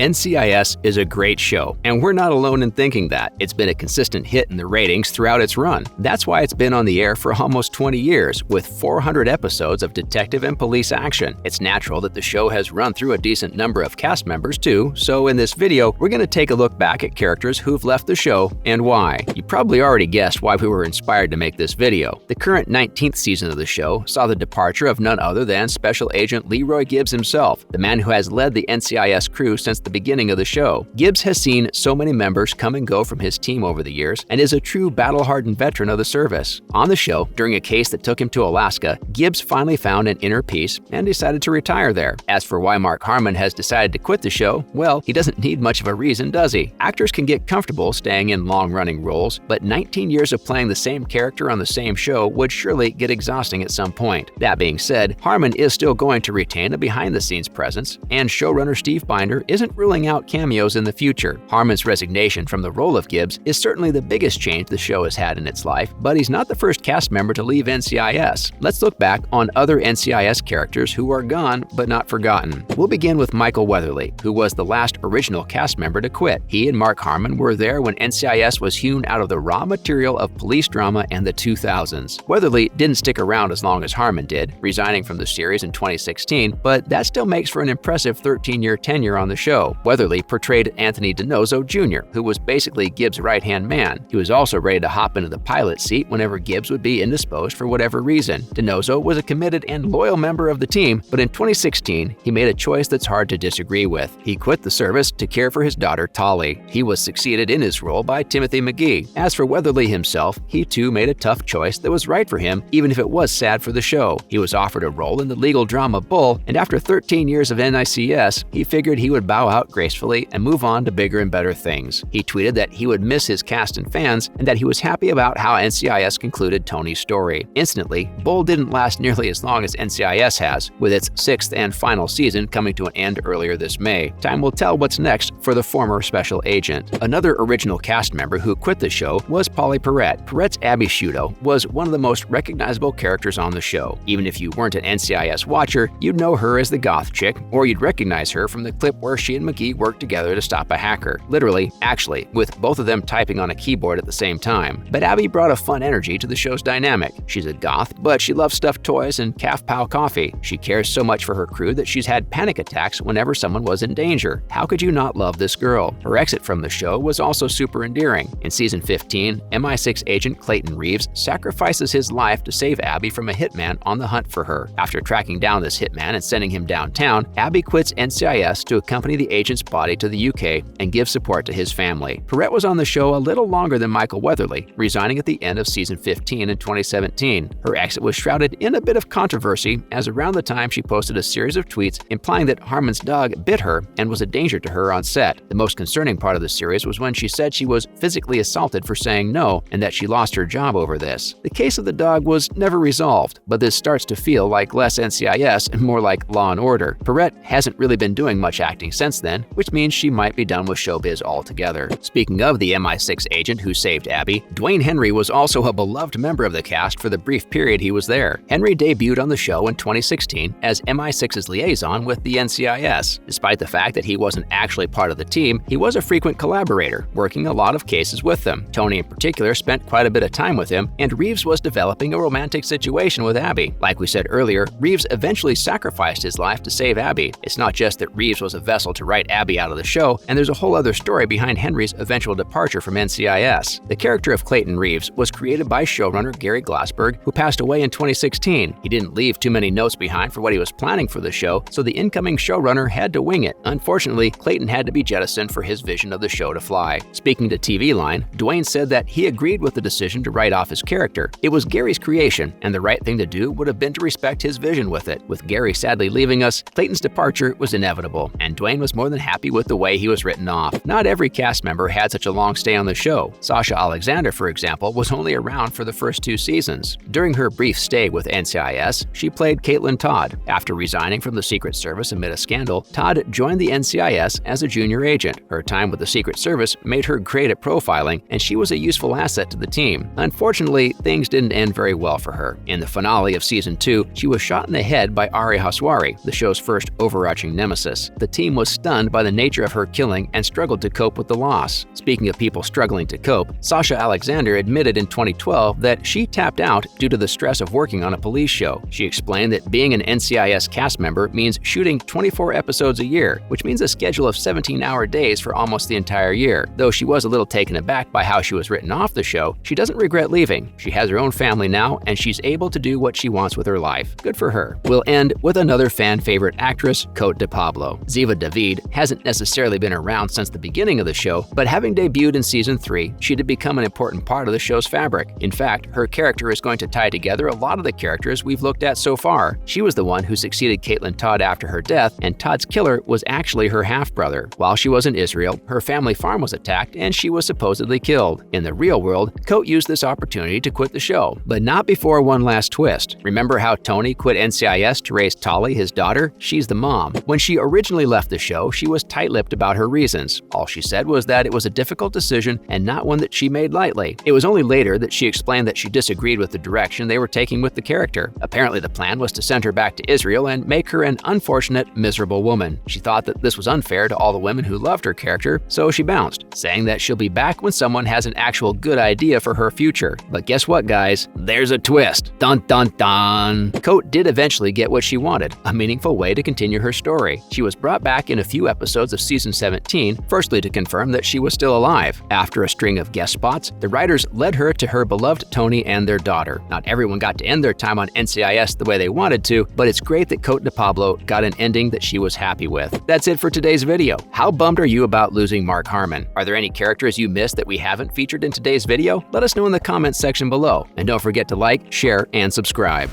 NCIS is a great show, and we're not alone in thinking that. It's been a consistent hit in the ratings throughout its run. That's why it's been on the air for almost 20 years, with 400 episodes of detective and police action. It's natural that the show has run through a decent number of cast members too, so in this video, we're going to take a look back at characters who've left the show and why. You probably already guessed why we were inspired to make this video. The current 19th season of the show saw the departure of none other than Special Agent Leroy Gibbs himself, the man who has led the NCIS crew since the beginning of the show. Gibbs has seen so many members come and go from his team over the years and is a true battle-hardened veteran of the service. On the show, during a case that took him to Alaska, Gibbs finally found an inner peace and decided to retire there. As for why Mark Harmon has decided to quit the show, well, he doesn't need much of a reason, does he? Actors can get comfortable staying in long-running roles, but 19 years of playing the same character on the same show would surely get exhausting at some point. That being said, Harmon is still going to retain a behind-the-scenes presence, and showrunner Steve Binder isn't ruling out cameos in the future. Harmon's resignation from the role of Gibbs is certainly the biggest change the show has had in its life, but he's not the first cast member to leave NCIS. Let's look back on other NCIS characters who are gone but not forgotten. We'll begin with Michael Weatherly, who was the last original cast member to quit. He and Mark Harmon were there when NCIS was hewn out of the raw material of police drama in the 2000s. Weatherly didn't stick around as long as Harmon did, resigning from the series in 2016, but that still makes for an impressive 13-year tenure on the show. Weatherly portrayed Anthony DiNozzo Jr., who was basically Gibbs' right-hand man. He was also ready to hop into the pilot seat whenever Gibbs would be indisposed for whatever reason. DiNozzo was a committed and loyal member of the team, but in 2016, he made a choice that's hard to disagree with. He quit the service to care for his daughter, Tolly. He was succeeded in his role by Timothy McGee. As for Weatherly himself, he too made a tough choice that was right for him, even if it was sad for the show. He was offered a role in the legal drama Bull, and after 13 years of NICS, he figured he would bow out gracefully and move on to bigger and better things. He tweeted that he would miss his cast and fans, and that he was happy about how NCIS concluded Tony's story. Instantly, Bull didn't last nearly as long as NCIS has, with its 6th and final season coming to an end earlier this May. Time will tell what's next for the former special agent. Another original cast member who quit the show was Pauley Perrette. Perrette's Abby Sciuto was one of the most recognizable characters on the show. Even if you weren't an NCIS watcher, you'd know her as the goth chick, or you'd recognize her from the clip where she and McGee worked together to stop a hacker. Literally, actually, with both of them typing on a keyboard at the same time. But Abby brought a fun energy to the show's dynamic. She's a goth, but she loves stuffed toys and calf pow coffee. She cares so much for her crew that she's had panic attacks whenever someone was in danger. How could you not love this girl? Her exit from the show was also super endearing. In season 15, MI6 agent Clayton Reeves sacrifices his life to save Abby from a hitman on the hunt for her. After tracking down this hitman and sending him downtown, Abby quits NCIS to accompany the agent's body to the UK and give support to his family. Perrette was on the show a little longer than Michael Weatherly, resigning at the end of season 15 in 2017. Her exit was shrouded in a bit of controversy, as around the time she posted a series of tweets implying that Harmon's dog bit her and was a danger to her on set. The most concerning part of the series was when she said she was physically assaulted for saying no and that she lost her job over this. The case of the dog was never resolved, but this starts to feel like less NCIS and more like Law & Order. Perrette hasn't really been doing much acting since then, which means she might be done with showbiz altogether. Speaking of the MI6 agent who saved Abby, Dwayne Henry was also a beloved member of the cast for the brief period he was there. Henry debuted on the show in 2016 as MI6's liaison with the NCIS. Despite the fact that he wasn't actually part of the team, he was a frequent collaborator, working a lot of cases with them. Tony in particular spent quite a bit of time with him, and Reeves was developing a romantic situation with Abby. Like we said earlier, Reeves eventually sacrificed his life to save Abby. It's not just that Reeves was a vessel to write Abby out of the show, and there's a whole other story behind Henry's eventual departure from NCIS. The character of Clayton Reeves was created by showrunner Gary Glassberg, who passed away in 2016. He didn't leave too many notes behind for what he was planning for the show, so the incoming showrunner had to wing it. Unfortunately, Clayton had to be jettisoned for his vision of the show to fly. Speaking to TV Line, Dwayne said that he agreed with the decision to write off his character. It was Gary's creation, and the right thing to do would have been to respect his vision with it. With Gary sadly leaving us, Clayton's departure was inevitable, and Dwayne was more than happy with the way he was written off. Not every cast member had such a long stay on the show. Sasha Alexander, for example, was only around for the first 2 seasons. During her brief stay with NCIS, she played Caitlin Todd. After resigning from the Secret Service amid a scandal, Todd joined the NCIS as a junior agent. Her time with the Secret Service made her great at profiling, and she was a useful asset to the team. Unfortunately, things didn't end very well for her. In the finale of season 2, she was shot in the head by Ari Haswari, the show's first overarching nemesis. The team was stunned stunned by the nature of her killing and struggled to cope with the loss. Speaking of people struggling to cope, Sasha Alexander admitted in 2012 that she tapped out due to the stress of working on a police show. She explained that being an NCIS cast member means shooting 24 episodes a year, which means a schedule of 17-hour days for almost the entire year. Though she was a little taken aback by how she was written off the show, she doesn't regret leaving. She has her own family now, and she's able to do what she wants with her life. Good for her. We'll end with another fan-favorite actress, Cote de Pablo. Ziva David hasn't necessarily been around since the beginning of the show, but having debuted in Season 3, she did become an important part of the show's fabric. In fact, her character is going to tie together a lot of the characters we've looked at so far. She was the one who succeeded Caitlin Todd after her death, and Todd's killer was actually her half-brother. While she was in Israel, her family farm was attacked and she was supposedly killed. In the real world, Cote used this opportunity to quit the show, but not before one last twist. Remember how Tony quit NCIS to raise Tolly, his daughter? She's the mom. When she originally left the show, she was tight-lipped about her reasons. All she said was that it was a difficult decision and not one that she made lightly. It was only later that she explained that she disagreed with the direction they were taking with the character. Apparently, the plan was to send her back to Israel and make her an unfortunate, miserable woman. She thought that this was unfair to all the women who loved her character, so she bounced, saying that she'll be back when someone has an actual good idea for her future. But guess what, guys? There's a twist. Dun dun dun! Cote did eventually get what she wanted, a meaningful way to continue her story. She was brought back in a few episodes of Season 17, firstly to confirm that she was still alive. After a string of guest spots, the writers led her to her beloved Tony and their daughter. Not everyone got to end their time on NCIS the way they wanted to, but it's great that Cote de Pablo got an ending that she was happy with. That's it for today's video. How bummed are you about losing Mark Harmon? Are there any characters you missed that we haven't featured in today's video? Let us know in the comments section below. And don't forget to like, share, and subscribe.